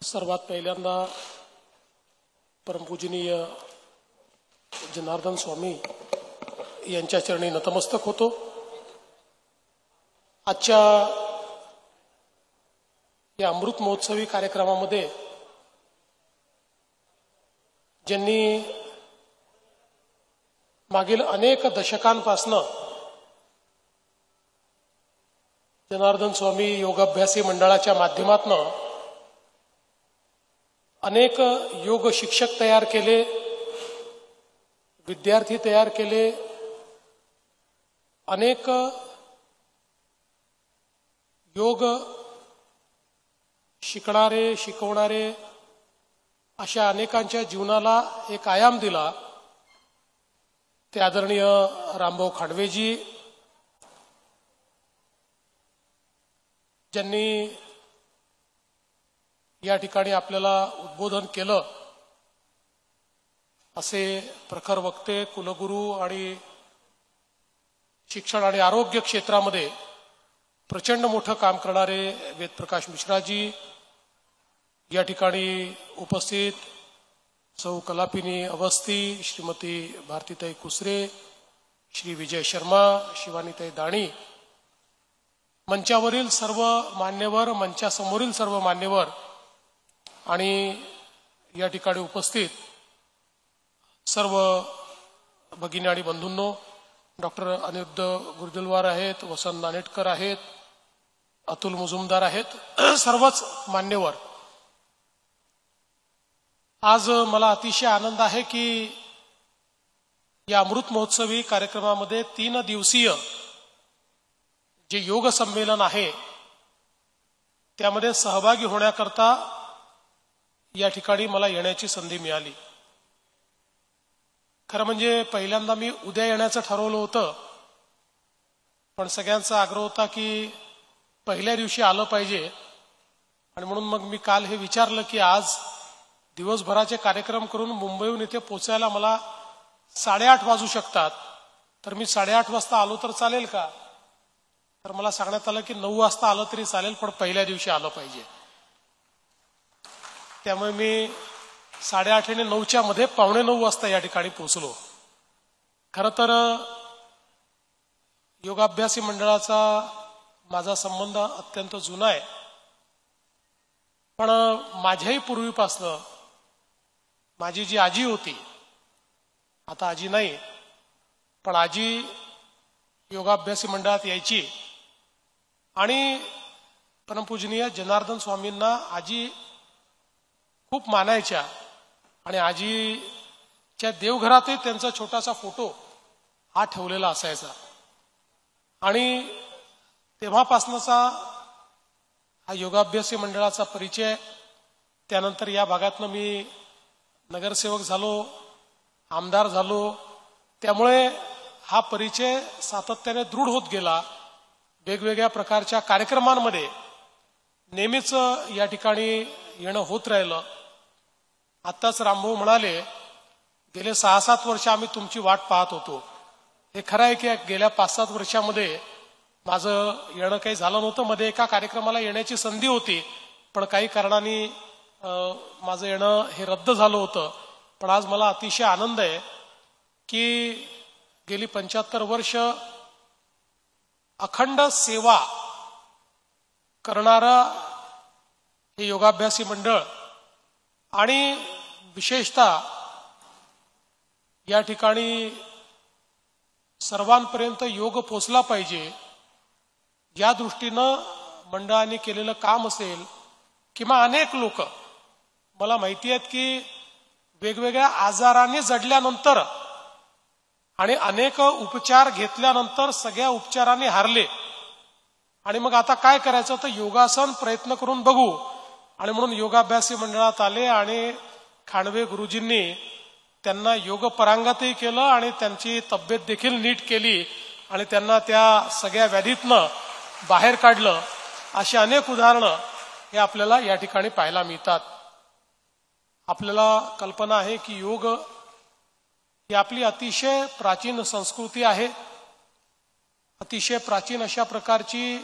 सर्वात पहिल्यांदा परमपूजनीय जनार्दन स्वामी यांच्या चरणी नतमस्तक होतो। आजच्या या अमृत महोत्सवी कार्यक्रमामध्ये ज्यांनी मागील अनेक दशकांपासून जनार्दन स्वामी योगाभ्यासी मंडळाच्या माध्यमातून अनेक योग शिक्षक तयार केले, विद्यार्थी तयार केले, अनेक योग शिकणारे शिकवणारे अशा अनेकांच्या जीवनाला एक आयाम दिला ते आदरणीय रामभाऊ खांडवेजी, ज्यांनी या ठिकाणी आपल्याला उद्बोधन केलं। असे प्रखर वक्ते, कुलगुरू आणि शिक्षण आणि आरोग्य क्षेत्रामध्ये प्रचंड मोठं काम करणारे वेदप्रकाश मिश्राजी, या ठिकाणी उपस्थित सौ कलापिनी अवस्थी, श्रीमती भारतीताई कुसरे, श्री विजय शर्मा, शिवानीताई दाणी, मंचावरील सर्व मान्यवर, मंचासमोरील सर्व मान्यवर आणि या ठिकाणी उपस्थित सर्व भगिनी आणि बंधूंनो, डॉक्टर अनिरुद्ध गुर्जलवार आहेत, वसंत नानेटकर आहेत, अतुल मुजुमदार आहेत, सर्वच मान्यवर। आज मला अतिशय आनंद आहे की या अमृत महोत्सवी कार्यक्रमामध्ये 3 दिवसीय जे योग संमेलन आहे त्यामध्ये सहभागी होण्याकरता या ठिकाणी मला येण्याची संधी मिळाली। खरं म्हणजे पहिल्यांदा मी उद्या येण्याचं ठरवलं होतं, पण सगळ्यांचा आग्रह होता की पहिल्या दिवशी आलं पाहिजे आणि म्हणून मग मी काल हे विचारलं की आज दिवसभराचे कार्यक्रम करून मुंबईहून इथे पोचायला मला 8:30 वाजू शकतात, तर मी 8:30 वाजता आलो तर चालेल का? तर मला सांगण्यात आलं की 9 वाजता आलं तरी चालेल, पण पहिल्या दिवशी आलं पाहिजे। त्यामुळे मी 8:30 आणि 9च्या मध्ये 8:45 वाजता या ठिकाणी पोहोचलो। खरं तर योगाभ्यासी मंडळाचा माझा संबंध अत्यंत जुना आहे, पण माझ्याही पूर्वीपासनं माझी जी आजी होती, आता आजी नाही, पण आजी योगाभ्यासी मंडळात यायची आणि परमपूजनीय जनार्दन स्वामींना आजी खूप मानायच्या आणि आजीच्या देवघरातही त्यांचा छोटासा फोटो हा ठेवलेला असायचा आणि तेव्हापासूनचा हा योगाभ्यासी मंडळाचा परिचय। त्यानंतर या भागातनं मी नगरसेवक झालो, आमदार झालो, त्यामुळे हा परिचय सातत्याने दृढ होत गेला। वेगवेगळ्या प्रकारच्या कार्यक्रमांमध्ये नेहमीच या ठिकाणी येणं होत राहिलं। आत्ताच रामभाऊ म्हणाले गेले 6-7 वर्ष आम्ही तुमची वाट पाहत होतो। हे खरं आहे की गेल्या 5-7 वर्षामध्ये माझं येणं काही झालं नव्हतं। मध्ये एका कार्यक्रमाला येण्याची संधी होती, पण काही कारणांनी माझं येणं हे रद्द झालं होतं। पण आज मला अतिशय आनंद आहे की गेली 75 वर्ष अखंड सेवा करणारा हे योगाभ्यासी मंडळ आणि विशेषतः या ठिकाणी सर्वांपर्यंत योग पोचला पाहिजे या दृष्टीनं मंडळाने केलेलं काम असेल, किंवा अनेक लोक मला माहिती आहेत की वेगवेगळ्या आजारांनी जडल्यानंतर आणि अनेक उपचार घेतल्यानंतर सगळ्या उपचारांनी हारले आणि मग आता काय करायचं तर योगासन प्रयत्न करून बघू आणि म्हणून योगाभ्यासी मंडळात आले आणि खांडवे गुरुजींनी त्यांना योग परांगतही केलं आणि त्यांची तब्येत देखील नीट केली आणि त्यांना त्या सगळ्या व्याधीतनं बाहेर काढलं। अशी अनेक उदाहरणं हे आपल्याला या ठिकाणी पाहायला मिळतात। आपल्याला कल्पना आहे की योग ही आपली अतिशय प्राचीन संस्कृती आहे, अतिशय प्राचीन अशा प्रकारची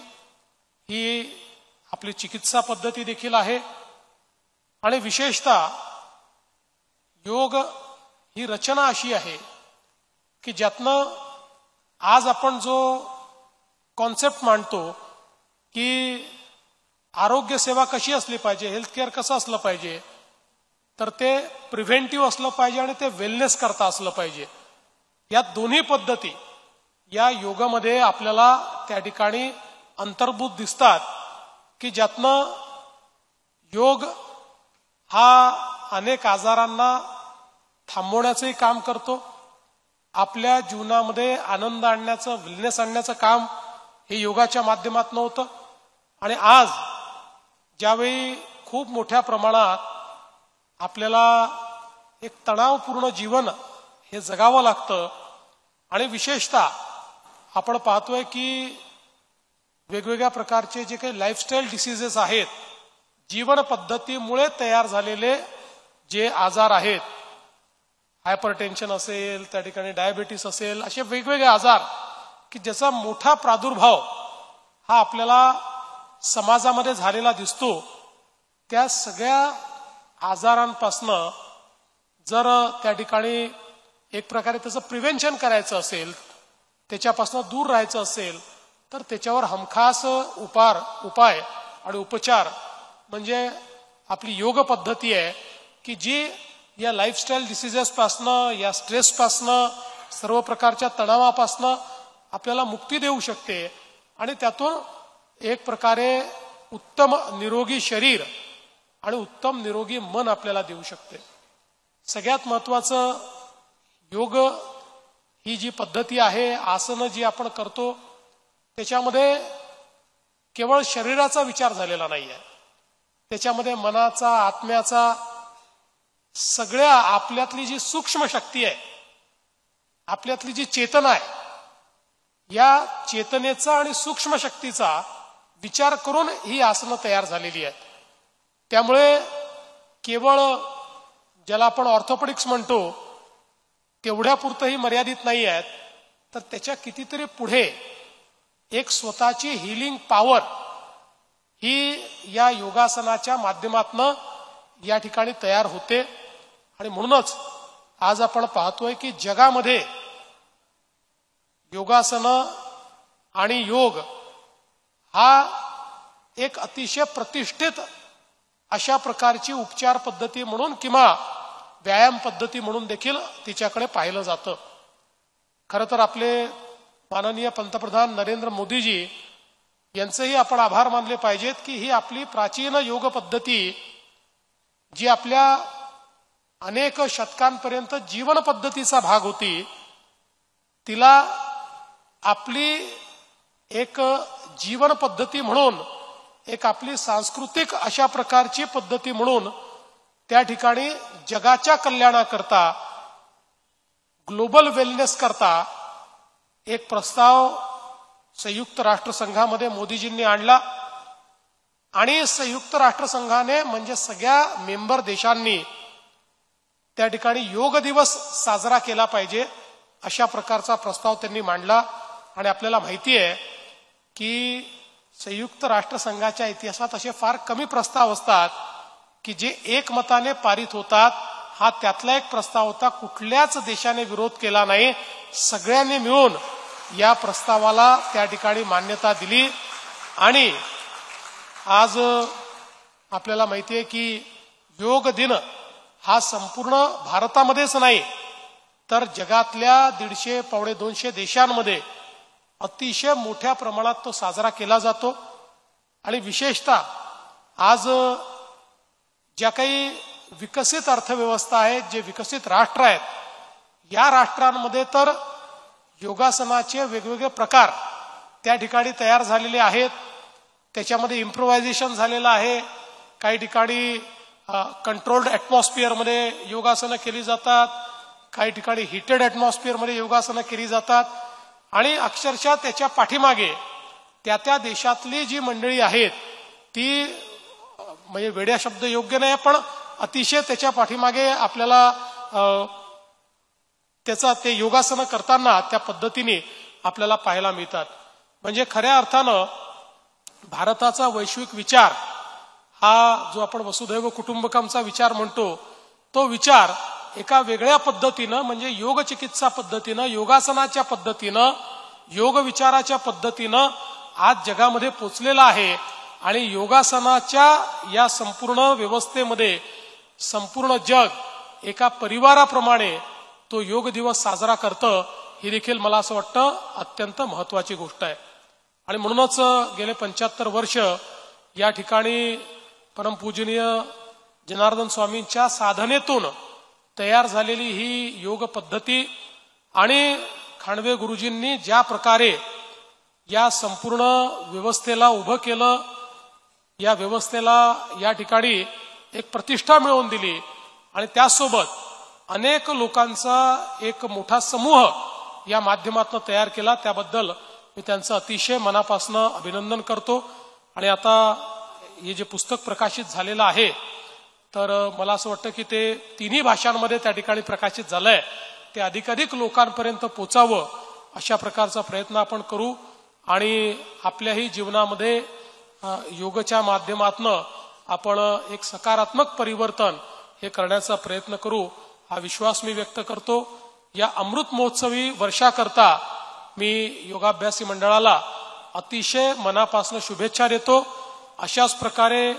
ही आपली चिकित्सा पद्धती देखील आहे आणि विशेषतः योग ही रचना अशी आहे की ज्यातनं आज आपण जो कॉन्सेप्ट मांडतो की आरोग्य सेवा कशी असली पाहिजे, हेल्थ केअर कसं असलं पाहिजे, तर ते प्रिव्हेंटिव्ह असलं पाहिजे आणि ते वेलनेस करता असलं पाहिजे. या दोन्ही पद्धती या योगामध्ये आपल्याला त्या ठिकाणी अंतर्भूत दिसतात की ज्यातनं योग हा अनेक आजारांना थांबवण्याचंही काम करतो, आपल्या जीवनामध्ये आनंद आणण्याचं, वेलनेस आणण्याचं काम हे योगाच्या माध्यमातून होतं. आणि आज ज्यावेळी खूप मोठ्या प्रमाणात आपल्याला एक तणावपूर्ण जीवन हे जगावं लागतं आणि विशेषतः आपण पाहतोय की वेगवेगळ्या प्रकारचे जे काही लाईफस्टाईल डिसीजेस आहेत, जीवन पद्धतीमुळे तयार झालेले जे आजार आहेत, हायपरटेन्शन असेल, त्या ठिकाणी डायबिटीस असेल, असे वेगवेगळे आजार की ज्याचा मोठा प्रादुर्भाव हा आपल्याला समाजामध्ये झालेला दिसतो. त्या सगळ्या आजारांपासनं जर त्या ठिकाणी एक प्रकारे त्याचं प्रिव्हेंशन करायचं असेल, त्याच्यापासून दूर राहायचं असेल, तर त्याच्यावर हमखास उपाय आणि उपचार म्हणजे आपली योग पद्धती आहे की जी या लाईफस्टाईल डिसीजेसपासनं, या स्ट्रेसपासनं, सर्व प्रकारच्या तणावापासनं आपल्याला मुक्ती देऊ शकते आणि त्यातून एक प्रकारे उत्तम निरोगी शरीर आणि उत्तम निरोगी मन आपल्याला देऊ शकते. सगळ्यात महत्वाचं योग ही जी पद्धती आहे, आसनं जी आपण करतो, त्याच्यामध्ये केवळ शरीराचा विचार झालेला नाहीये, त्याच्यामध्ये मनाचा, आत्म्याचा, सगळ्या आपल्यातली जी सूक्ष्म शक्ती आहे, आपल्यातली जी चेतना आहे, या चेतनेचा आणि सूक्ष्म शक्तीचा विचार करून ही आसनं तयार झालेली आहेत. त्यामुळे केवळ ज्याला आपण ऑर्थोपेडिक्स म्हणतो तेवढ्यापुरतंही मर्यादित नाही आहेत, तर त्याच्या कितीतरी पुढे एक स्वतःची हिलिंग पॉवर ही या योगासनाच्या माध्यमातून या ठिकाणी तयार होते. आणि म्हणूनच आज आपण पाहतोय की जगामध्ये योगासनं आणि योग हा एक अतिशय प्रतिष्ठित अशा प्रकारची उपचार पद्धती म्हणून किंवा व्यायाम पद्धती म्हणून देखील तिच्याकडे पाहिलं जातं. खरं तर आपले माननीय पंतप्रधान नरेंद्र मोदीजी यांचेही आपण आभार मानले पाहिजेत की ही आपली प्राचीन योग पद्धती जी आपल्या अनेक शतकांपर्यंत जीवन पद्धतीचा भाग होती, तिला आपली एक जीवन पद्धती म्हणून, एक आपली सांस्कृतिक अशा प्रकारची पद्धती म्हणून त्या ठिकाणी जगाच्या कल्याणाकरता, ग्लोबल वेलनेस करता एक प्रस्ताव संयुक्त राष्ट्रसंघामध्ये मोदीजींनी आणला. आणि संयुक्त राष्ट्रसंघाने म्हणजे सगळ्या मेंबर देशांनी त्या ठिकाणी योग दिवस साजरा केला पाहिजे अशा प्रकारचा प्रस्ताव त्यांनी मांडला. आणि आपल्याला माहिती आहे की संयुक्त राष्ट्रसंघाच्या इतिहासात असे फार कमी प्रस्ताव असतात की जे एकमताने पारित होतात. हा त्यातला एक प्रस्ताव होता, कुठल्याच देशाने विरोध केला नाही, सगळ्यांनी मिळून या प्रस्तावाला त्या ठिकाणी मान्यता दिली. आणि आज आपल्याला माहिती आहे की योग दिन हा संपूर्ण भारतामध्येच नाही तर जगातल्या 150-200 देशांमध्ये अतिशय मोठ्या प्रमाणात तो साजरा केला जातो. आणि विशेषतः आज ज्या काही विकसित अर्थव्यवस्था आहेत, जे विकसित राष्ट्र आहेत, या राष्ट्रांमध्ये तर योगासनाचे वेगवेगळे प्रकार त्या ठिकाणी तयार झालेले आहेत. त्याच्यामध्ये इम्प्रोव्हायझेशन झालेलं आहे. काही ठिकाणी कंट्रोल्ड ॲटमॉस्फिअरमध्ये योगासनं केली जातात, काही ठिकाणी हिटेड ॲटमॉस्फिअरमध्ये योगासनं केली जातात. आणि अक्षरशः त्याच्या पाठीमागे त्या त्या देशातली जी मंडळी आहेत ती, म्हणजे वेड्या शब्द योग्य नाही, पण अतिशय त्याच्या पाठीमागे आपल्याला त्याचा ते योगासनं करताना त्या पद्धतीने आपल्याला पाहायला मिळतात. म्हणजे खऱ्या अर्थानं भारताचा वैश्विक विचार हा जो आपण वसुधैव कुटुंबकमचा विचार म्हणतो तो विचार एका वेगळ्या पद्धतीनं म्हणजे योग चिकित्सा पद्धतीनं, योगासनाच्या पद्धतीनं, योग विचाराच्या पद्धतीनं आज जगामध्ये पोचलेला आहे। आणि योगासनाच्या या संपूर्ण व्यवस्थेमध्ये संपूर्ण जग एका परिवाराप्रमाणे तो योग दिवस साजरा करतं, ही देखील मला असं वाटतं अत्यंत महत्वाची गोष्ट आहे। आणि म्हणूनच गेले 75 वर्ष या ठिकाणी परमपूजनीय जनार्दन स्वामींच्या साधनेतून तयार झालेली ही योग पद्धती आणि खांडवे गुरुजींनी ज्या प्रकारे या संपूर्ण व्यवस्थेला उभं केलं, या व्यवस्थेला या ठिकाणी एक प्रतिष्ठा मिळवून दिली आणि त्यासोबत अनेक लोकांचा एक मोठा समूह या माध्यमातून तयार केला, त्याबद्दल मी त्यांचं अतिशय मनापासून अभिनंदन करतो। आणि आता हे जे पुस्तक प्रकाशित झालेलं आहे तर मला असं वाटतं की ते 3ही भाषांमध्ये त्या ठिकाणी प्रकाशित झालंय, ते अधिकाधिक लोकांपर्यंत पोचावं अशा प्रकारचा प्रयत्न आपण करू आणि आपल्याही जीवनामध्ये योगच्या माध्यमातून आपण एक सकारात्मक परिवर्तन हे करण्याचा प्रयत्न करू, हा विश्वास मी व्यक्त करतो। या अमृत महोत्सवी वर्षाकरता मी योगाभ्यासी मंडळाला अतिशय मनापासून शुभेच्छा देतो। अशाच प्रकारे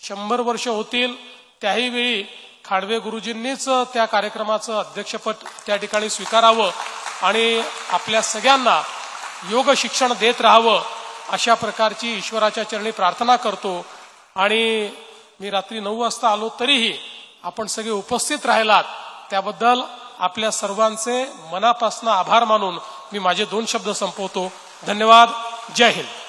100 वर्ष होतील त्याही वेळी खांडवे गुरुजींनीच त्या कार्यक्रमाचं अध्यक्षपद त्या ठिकाणी स्वीकारावं आणि आपल्या सगळ्यांना योग शिक्षण देत राहावं अशा प्रकारची ईश्वराच्या चरणी प्रार्थना करतो। आणि मी रात्री 9 वाजता आलो तरीही आपण सगळे उपस्थित राहिलात त्याबद्दल आपल्या सर्वांचे मनापासून आभार मानून मी माझे 2 शब्द संपवतो। धन्यवाद। जय हिंद।